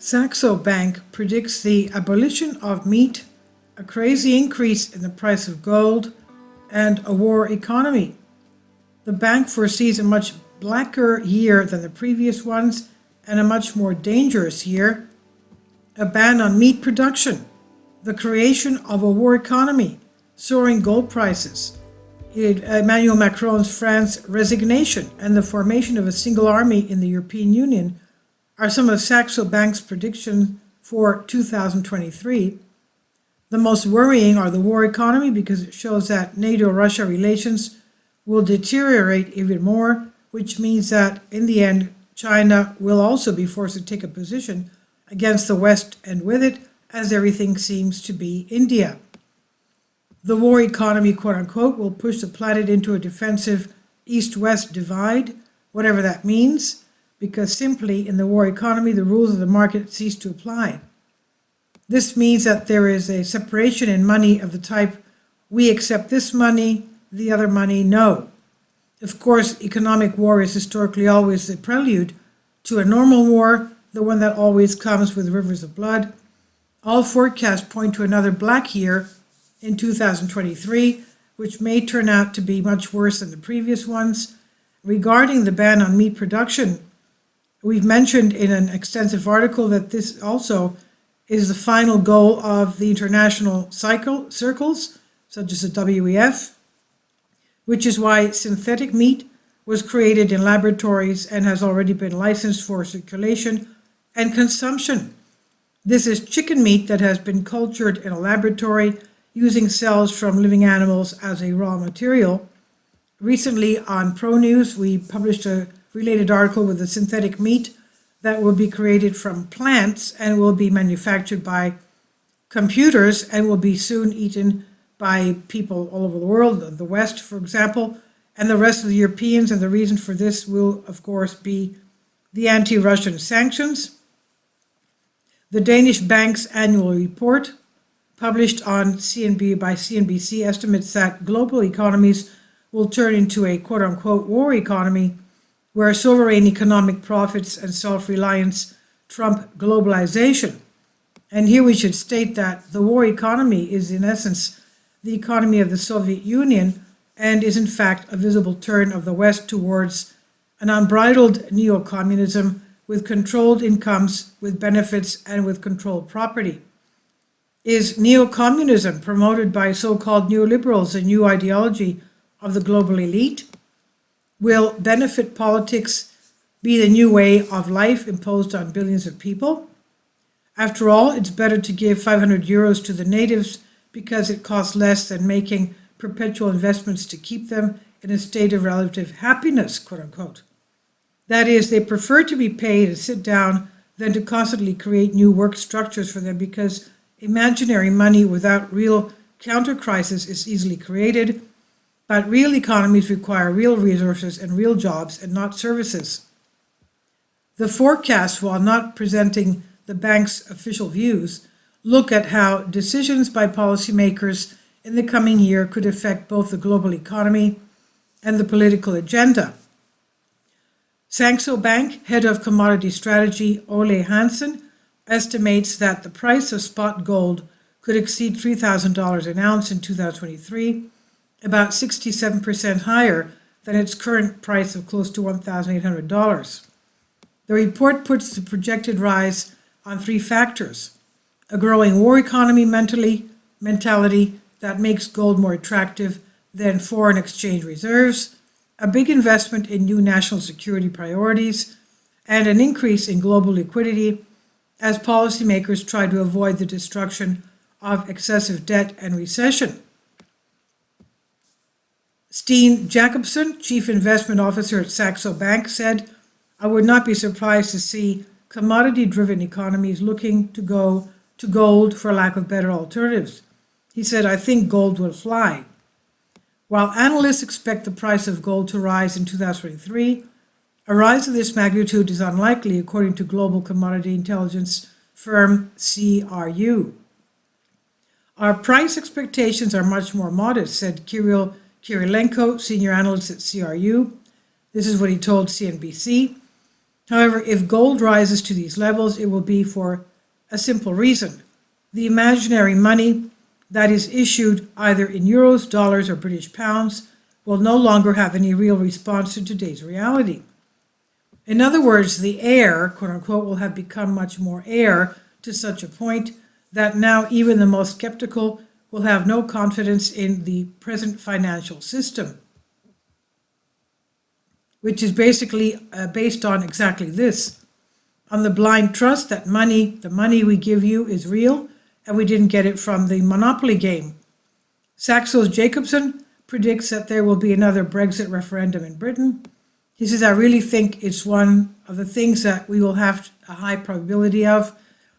Saxo Bank predicts the abolition of meat, a crazy increase in the price of gold, and a war economy. The bank foresees a much blacker year than the previous ones and a much more dangerous year. A ban on meat production, the creation of a war economy, soaring gold prices, Emmanuel Macron's France resignation, and the formation of a single army in the European Union are some of Saxo Bank's predictions for 2023. The most worrying are the war economy because it shows that NATO-Russia relations will deteriorate even more, which means that in the end, China will also be forced to take a position against the West, and with it, as everything seems to be, India. The war economy, quote unquote, will push the planet into a defensive East-West divide, whatever that means, because simply in the war economy, the rules of the market cease to apply. This means that there is a separation in money of the type, we accept this money, the other money, no. Of course, economic war is historically always the prelude to a normal war, the one that always comes with rivers of blood. All forecasts point to another black year in 2023, which may turn out to be much worse than the previous ones. Regarding the ban on meat production, we've mentioned in an extensive article that this also is the final goal of the international circles, such as the WEF, which is why synthetic meat was created in laboratories and has already been licensed for circulation and consumption. This is chicken meat that has been cultured in a laboratory using cells from living animals as a raw material. Recently on ProNews, we published a related article with the synthetic meat that will be created from plants and will be manufactured by computers and will be soon eaten by people all over the world, the West, for example, and the rest of the Europeans. And the reason for this will, of course, be the anti-Russian sanctions. The Danish bank's annual report, published on CNBC, estimates that global economies will turn into a quote-unquote war economy, where sovereign economic profits and self-reliance trump globalization. And here we should state that the war economy is in essence the economy of the Soviet Union and is in fact a visible turn of the West towards an unbridled neo-communism with controlled incomes, with benefits, and with controlled property. Is neo-communism promoted by so-called neoliberals a new ideology of the global elite? Will benefit politics be the new way of life imposed on billions of people? After all, it's better to give 500 euros to the natives because it costs less than making perpetual investments to keep them in a state of relative happiness, quote unquote. That is, they prefer to be paid and sit down than to constantly create new work structures for them, because imaginary money without real counter-crisis is easily created. But real economies require real resources and real jobs and not services. The forecasts, while not presenting the bank's official views, look at how decisions by policymakers in the coming year could affect both the global economy and the political agenda. Saxo Bank head of commodity strategy Ole Hansen estimates that the price of spot gold could exceed $3,000 an ounce in 2023, about 67% higher than its current price of close to $1,800. The report puts the projected rise on three factors: a growing war economy mentality that makes gold more attractive than foreign exchange reserves, a big investment in new national security priorities, and an increase in global liquidity as policymakers try to avoid the destruction of excessive debt and recession. Steen Jacobson, Chief Investment Officer at Saxo Bank, said, "I would not be surprised to see commodity-driven economies looking to go to gold for lack of better alternatives." He said, "I think gold will fly." While analysts expect the price of gold to rise in 2023, a rise of this magnitude is unlikely, according to global commodity intelligence firm CRU. "Our price expectations are much more modest," said Kirilenko, senior analyst at CRU. This is what he told CNBC. However, if gold rises to these levels, it will be for a simple reason. The imaginary money that is issued either in euros, dollars, or British pounds will no longer have any real response to today's reality. In other words, the air, quote unquote, will have become much more air to such a point that now even the most skeptical will have no confidence in the present financial system, which is basically based on exactly this, on the blind trust that the money we give you is real and we didn't get it from the monopoly game. Saxo's Jacobson predicts that there will be another Brexit referendum in Britain. He says, I really think it's one of the things that we will have a high probability of.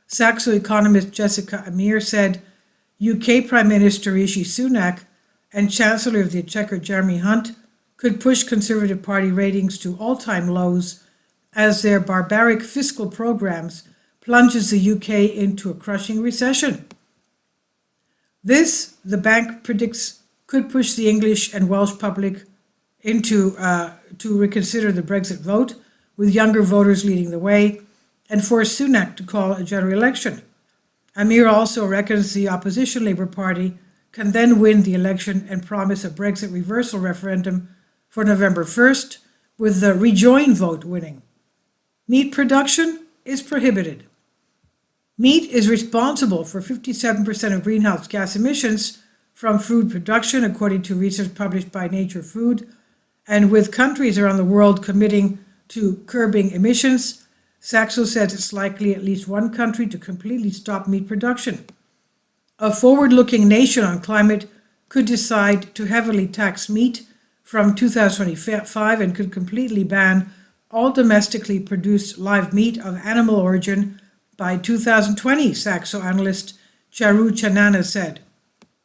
Saxo economist Jessica Amir said, UK Prime Minister Rishi Sunak and Chancellor of the Exchequer Jeremy Hunt could push Conservative Party ratings to all-time lows as their barbaric fiscal programs plunges the UK into a crushing recession. This, the bank predicts, could push the English and Welsh public into to reconsider the Brexit vote, with younger voters leading the way, and force Sunak to call a general election. Amir also reckons the opposition Labour Party can then win the election and promise a Brexit reversal referendum for November 1st, with the rejoin vote winning. Meat production is prohibited. Meat is responsible for 57% of greenhouse gas emissions from food production, according to research published by Nature Food. And with countries around the world committing to curbing emissions, Saxo says it's likely at least one country to completely stop meat production. A forward-looking nation on climate could decide to heavily tax meat from 2025 and could completely ban all domestically produced live meat of animal origin by 2020, Saxo analyst Charu Chanana said.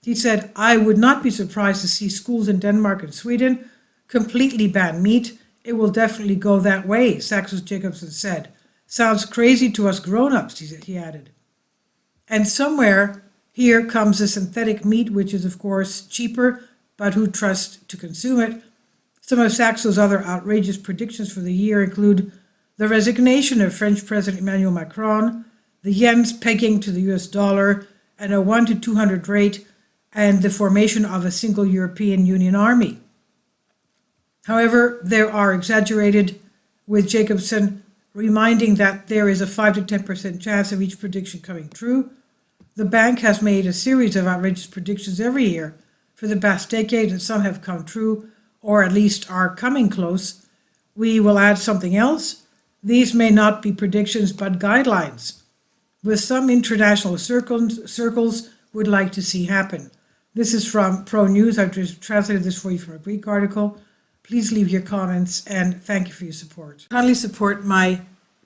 He said, I would not be surprised to see schools in Denmark and Sweden completely ban meat. It will definitely go that way, Saxo Jacobson said. Sounds crazy to us grown-ups, he added. And somewhere here comes the synthetic meat, which is of course cheaper, but who trusts to consume it? Some of Saxo's other outrageous predictions for the year include the resignation of French President Emmanuel Macron, the yen's pegging to the US dollar, and a 1 to 200 rate, and the formation of a single European Union army. However, they are exaggerated, with Jacobson reminding that there is a 5 to 10% chance of each prediction coming true. The bank has made a series of outrageous predictions every year for the past decade, and some have come true, or at least are coming close. We will add something else. These may not be predictions, but guidelines, with some international circles would like to see happen. This is from Pro News. I've just translated this for you from a Greek article. Please leave your comments, and thank you for your support. Kindly support my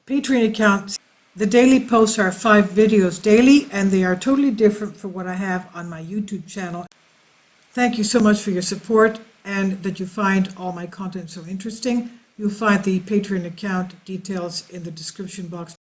Patreon account. The daily posts are 5 videos daily, and they are totally different from what I have on my YouTube channel. Thank you so much for your support, and that you find all my content so interesting. You'll find the Patreon account details in the description box.